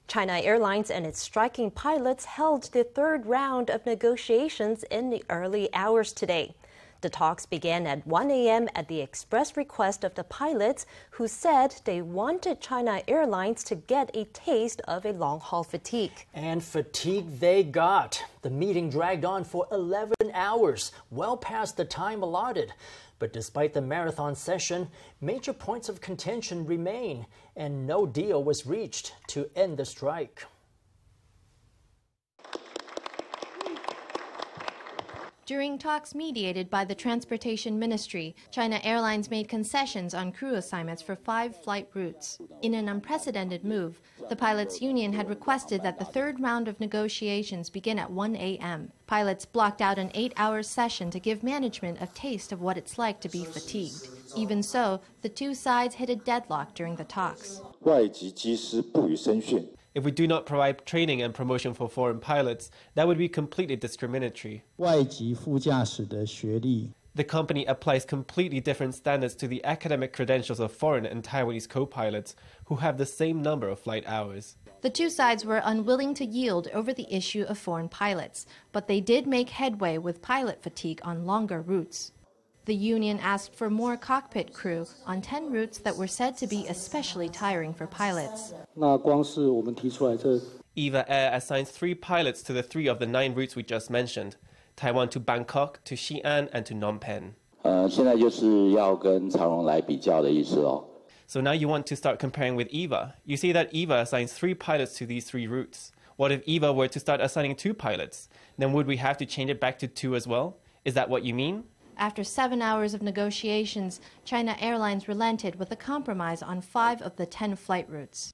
China Airlines and its striking pilots held the third round of negotiations in the early hours today. The talks began at 1 a.m. at the express request of the pilots, who said they wanted China Airlines to get a taste of a long-haul fatigue. And fatigue they got. The meeting dragged on for 11 hours, well past the time allotted. But despite the marathon session, major points of contention remain, and no deal was reached to end the strike. During talks mediated by the Transportation Ministry, China Airlines made concessions on crew assignments for 5 flight routes. In an unprecedented move, the pilots' union had requested that the third round of negotiations begin at 1 a.m. Pilots blocked out an 8-hour session to give management a taste of what it's like to be fatigued. Even so, the two sides hit a deadlock during the talks. If we do not provide training and promotion for foreign pilots, that would be completely discriminatory. The company applies completely different standards to the academic credentials of foreign and Taiwanese co-pilots who have the same number of flight hours. The two sides were unwilling to yield over the issue of foreign pilots, but they did make headway with pilot fatigue on longer routes. The union asked for more cockpit crew on 10 routes that were said to be especially tiring for pilots. EVA Air assigns 3 pilots to the 3 of the 9 routes we just mentioned: Taiwan to Bangkok, to Xi'an, and to Phnom Penh. So now you want to start comparing with EVA. You see that EVA assigns 3 pilots to these 3 routes. What if EVA were to start assigning 2 pilots? Then would we have to change it back to 2 as well? Is that what you mean? After 7 hours of negotiations, China Airlines relented with a compromise on 5 of the 10 flight routes.